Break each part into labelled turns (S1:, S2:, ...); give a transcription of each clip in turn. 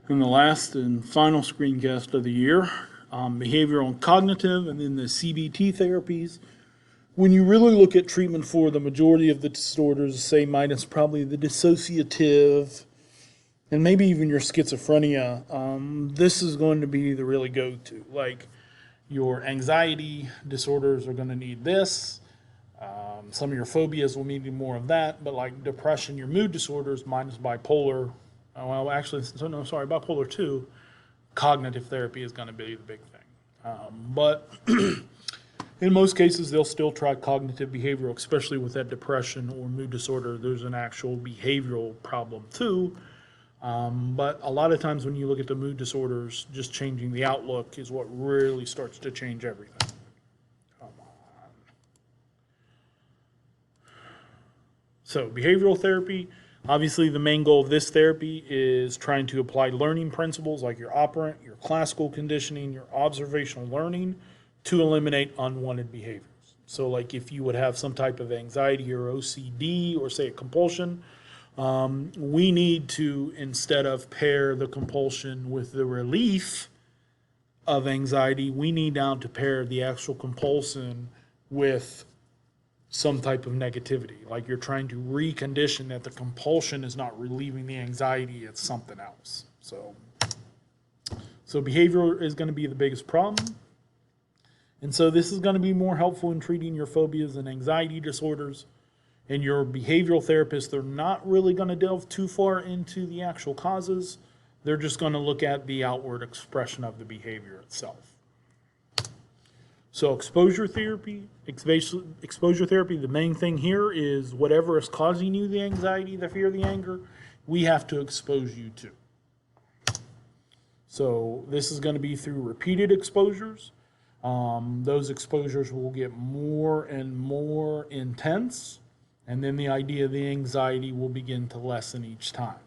S1: And the last and final screencast of the year, behavioral and cognitive, and then the CBT therapies. When you really look at treatment for the majority of the disorders, say minus probably the dissociative, and maybe even your schizophrenia, this is going to be the really go-to. Like your anxiety disorders are going to need this. Some of your phobias will need more of that, but like depression, your mood disorders minus bipolar, bipolar 2, cognitive therapy is going to be the big thing. But in most cases, they'll still try cognitive behavioral, especially with that depression or mood disorder. There's an actual behavioral problem too. But a lot of times when you look at the mood disorders, just changing the outlook is what really starts to change everything. Come on. So behavioral therapy, obviously the main goal of this therapy is trying to apply learning principles like your operant, your classical conditioning, your observational learning to eliminate unwanted behaviors. So like if you would have some type of anxiety or OCD or say a compulsion, we need to, instead of pair the compulsion with the relief of anxiety, we need now to pair the actual compulsion with some type of negativity. Like you're trying to recondition that the compulsion is not relieving the anxiety, it's something else. So behavior is going to be the biggest problem. And so this is going to be more helpful in treating your phobias and anxiety disorders. And your behavioral therapists, they're not really going to delve too far into the actual causes. They're just going to look at the outward expression of the behavior itself. So exposure therapy, the main thing here is whatever is causing you the anxiety, the fear, the anger, we have to expose you to. So this is going to be through repeated exposures. Those exposures will get more and more intense. And then the idea of the anxiety will begin to lessen each time.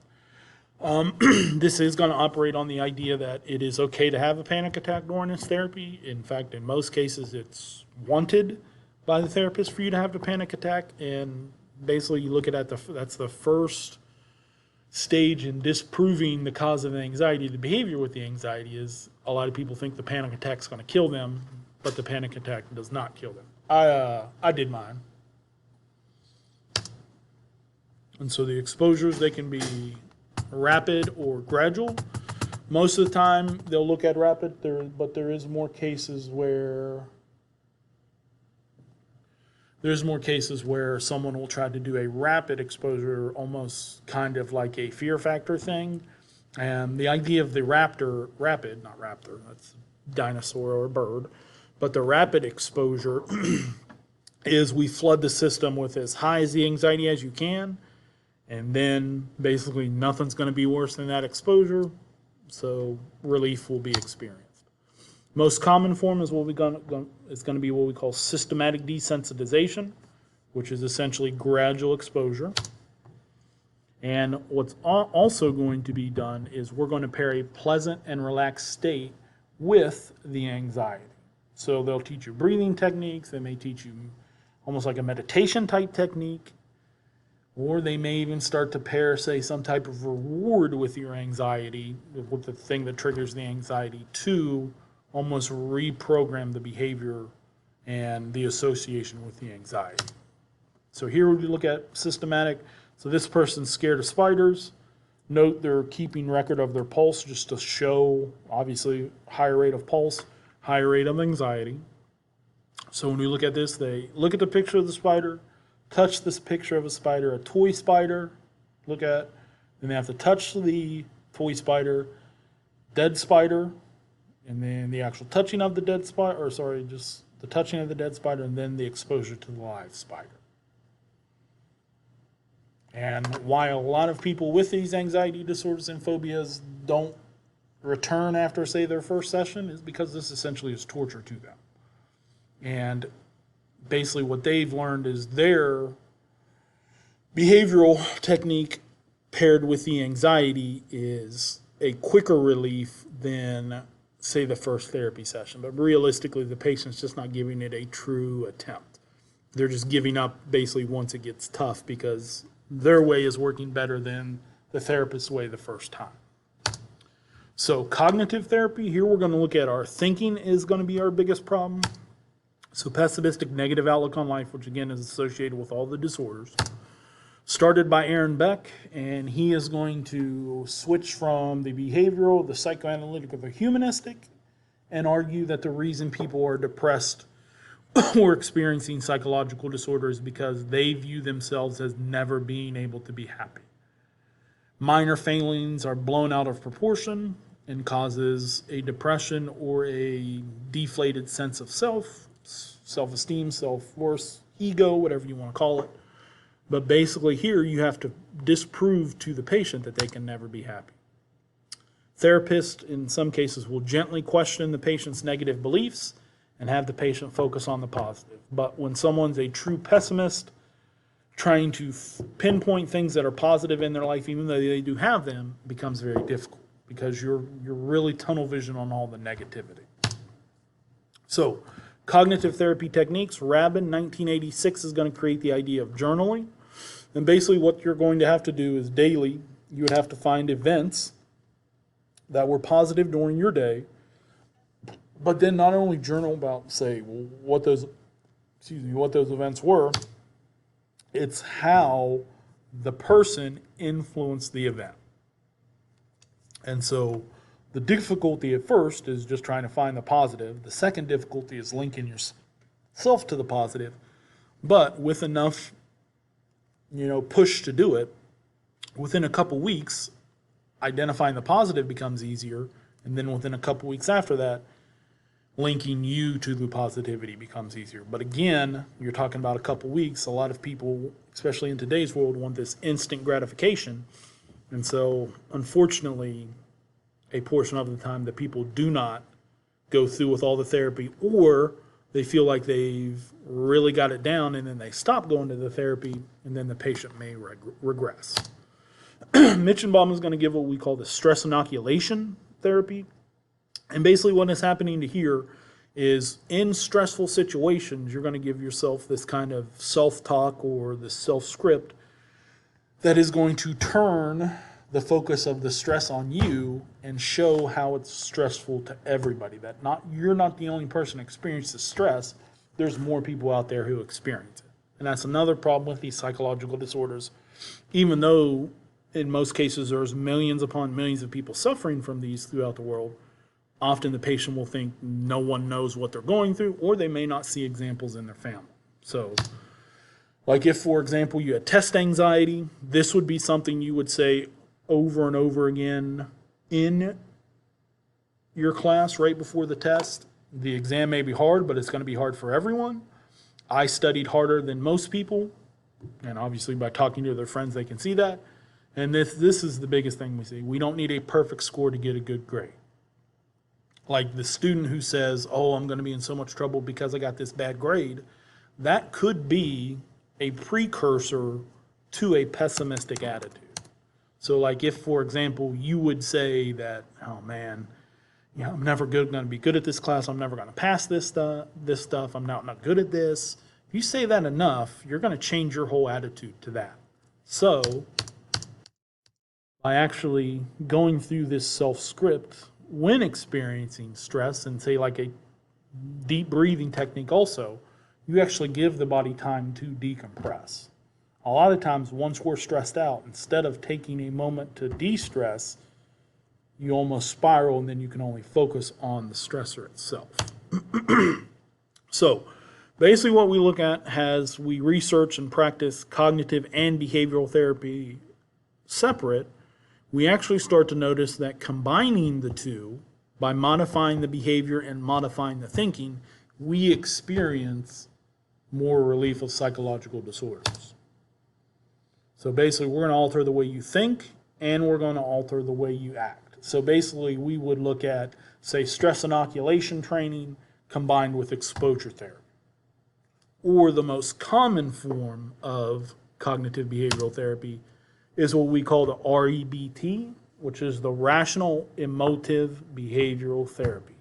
S1: This is going to operate on the idea that it is okay to have a panic attack during this therapy. In fact, in most cases, it's wanted by the therapist for you to have a panic attack. And basically, you look at that's the first stage in disproving the cause of the anxiety. The behavior with the anxiety is a lot of people think the panic attack is going to kill them, but the panic attack does not kill them. I did mine. And so the exposures, they can be rapid or gradual. Most of the time, they'll look at rapid, but there is more cases where someone will try to do a rapid exposure, almost kind of like a fear factor thing. And the idea of the rapid, not raptor, that's dinosaur or bird, but the rapid exposure is we flood the system with as high as the anxiety as you can. And then basically nothing's going to be worse than that exposure, so relief will be experienced. Most common form is going to be what we call systematic desensitization, which is essentially gradual exposure. And what's also going to be done is we're going to pair a pleasant and relaxed state with the anxiety. So they'll teach you breathing techniques, they may teach you almost like a meditation type technique, or they may even start to pair, say, some type of reward with your anxiety, with the thing that triggers the anxiety, to almost reprogram the behavior and the association with the anxiety. So here we look at systematic. So this person's scared of spiders. Note they're keeping record of their pulse just to show, obviously, higher rate of pulse, higher rate of anxiety. So when we look at this, they look at the picture of the spider, touch this picture of a spider, a toy spider, look at, then they have to touch the toy spider, dead spider, and then the actual touching of the dead spider, just the touching of the dead spider, and then the exposure to the live spider. And why a lot of people with these anxiety disorders and phobias don't return after, say, their first session is because this essentially is torture to them. And basically what they've learned is their behavioral technique paired with the anxiety is a quicker relief than, say, the first therapy session. But realistically, the patient's just not giving it a true attempt. They're just giving up basically once it gets tough because their way is working better than the therapist's way the first time. So cognitive therapy, here we're going to look at our thinking is going to be our biggest problem. So pessimistic, negative outlook on life, which again is associated with all the disorders. Started by Aaron Beck, and he is going to switch from the behavioral, the psychoanalytic, or the humanistic, and argue that the reason people are depressed or experiencing psychological disorders is because they view themselves as never being able to be happy. Minor failings are blown out of proportion and causes a depression or a deflated sense of self, self-esteem, self-worth, ego, whatever you want to call it. But basically here you have to disprove to the patient that they can never be happy. Therapists in some cases will gently question the patient's negative beliefs and have the patient focus on the positive. But when someone's a true pessimist, trying to pinpoint things that are positive in their life, even though they do have them, becomes very difficult because you're really tunnel vision on all the negativity. So, cognitive therapy techniques, Rabin, 1986, is going to create the idea of journaling. And basically what you're going to have to do is daily, you would have to find events that were positive during your day, but then not only journal about, say, what those events were, it's how the person influenced the event. And so the difficulty at first is just trying to find the positive. The second difficulty is linking yourself to the positive. But with enough, push to do it, within a couple weeks, identifying the positive becomes easier. And then within a couple weeks after that, linking you to the positivity becomes easier. But again, you're talking about a couple weeks. A lot of people, especially in today's world, want this instant gratification. And so, unfortunately, a portion of the time that people do not go through with all the therapy, or they feel like they've really got it down and then they stop going to the therapy, and then the patient may regress. Mitchenbaum is going to give what we call the stress inoculation therapy. And basically what is happening to here is in stressful situations, you're going to give yourself this kind of self-talk or this self-script that is going to turn the focus of the stress on you and show how it's stressful to everybody. That you're not the only person who experiences stress. There's more people out there who experience it. And that's another problem with these psychological disorders. Even though in most cases there's millions upon millions of people suffering from these throughout the world, often the patient will think no one knows what they're going through, or they may not see examples in their family. So, like if, for example, you had test anxiety, this would be something you would say over and over again in your class right before the test. The exam may be hard, but it's going to be hard for everyone. I studied harder than most people, and obviously by talking to their friends they can see that. And this is the biggest thing we see. We don't need a perfect score to get a good grade. Like the student who says, oh, I'm going to be in so much trouble because I got this bad grade, that could be a precursor to a pessimistic attitude. So like if, for example, you would say that, oh man, I'm never going to be good at this class, I'm never going to pass this stuff, I'm not good at this. If you say that enough, you're going to change your whole attitude to that. So by actually going through this self-script when experiencing stress, and say like a deep breathing technique also, you actually give the body time to decompress. A lot of times once we're stressed out, instead of taking a moment to de-stress, you almost spiral and then you can only focus on the stressor itself. So basically what we look at as we research and practice cognitive and behavioral therapy separate, we actually start to notice that combining the two, by modifying the behavior and modifying the thinking, we experience more relief of psychological disorders. So basically, we're going to alter the way you think, and we're going to alter the way you act. So basically, we would look at, say, stress inoculation training combined with exposure therapy. Or the most common form of cognitive behavioral therapy is what we call the REBT, which is the Rational Emotive Behavioral Therapy.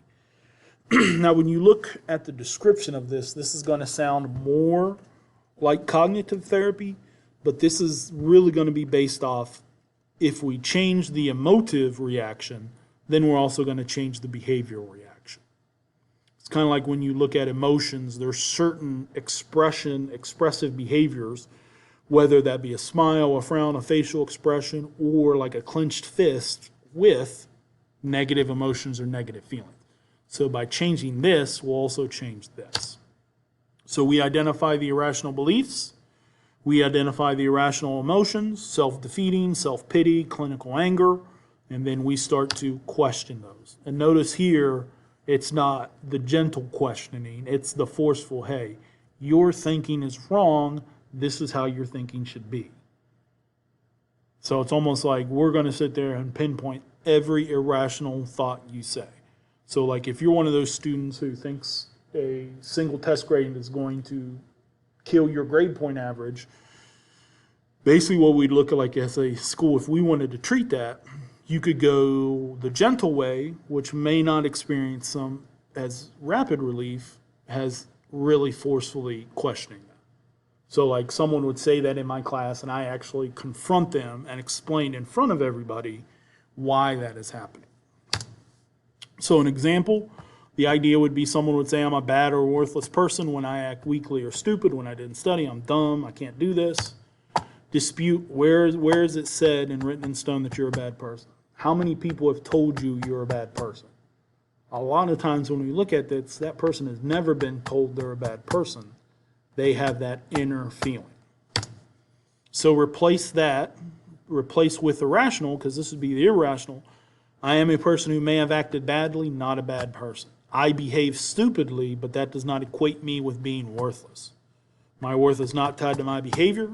S1: Now, when you look at the description of this is going to sound more like cognitive therapy, but this is really going to be based off if we change the emotive reaction, then we're also going to change the behavioral reaction. It's kind of like when you look at emotions, there's certain expressive behaviors, whether that be a smile, a frown, a facial expression, or like a clenched fist with negative emotions or negative feelings. So by changing this, we'll also change this. So we identify the irrational beliefs, we identify the irrational emotions, self-defeating, self-pity, clinical anger, and then we start to question those. And notice here, it's not the gentle questioning, it's the forceful, hey, your thinking is wrong, this is how your thinking should be. So it's almost like we're going to sit there and pinpoint every irrational thought you say. So like if you're one of those students who thinks a single test grade is going to kill your grade point average, basically what we'd look at like as a school, if we wanted to treat that, you could go the gentle way, which may not experience some as rapid relief, as really forcefully questioning that. So like someone would say that in my class and I actually confront them and explain in front of everybody why that is happening. So an example, the idea would be someone would say I'm a bad or worthless person when I act weakly or stupid, when I didn't study, I'm dumb, I can't do this. Dispute, where is it said and written in stone that you're a bad person? How many people have told you you're a bad person? A lot of times when we look at this, that person has never been told they're a bad person. They have that inner feeling. So replace with irrational, because this would be the irrational. I am a person who may have acted badly, not a bad person. I behave stupidly, but that does not equate me with being worthless. My worth is not tied to my behavior.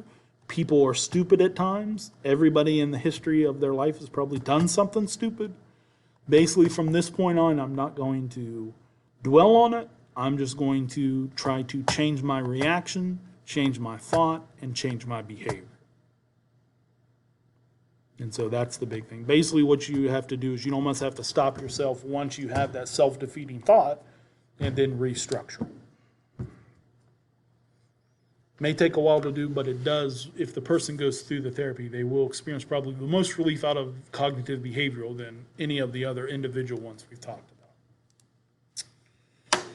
S1: People are stupid at times. Everybody in the history of their life has probably done something stupid. Basically, from this point on, I'm not going to dwell on it. I'm just going to try to change my reaction, change my thought, and change my behavior. And so that's the big thing. Basically, what you have to do is you almost have to stop yourself once you have that self-defeating thought and then restructure. May take a while to do, but it does. If the person goes through the therapy, they will experience probably the most relief out of cognitive behavioral than any of the other individual ones we've talked about.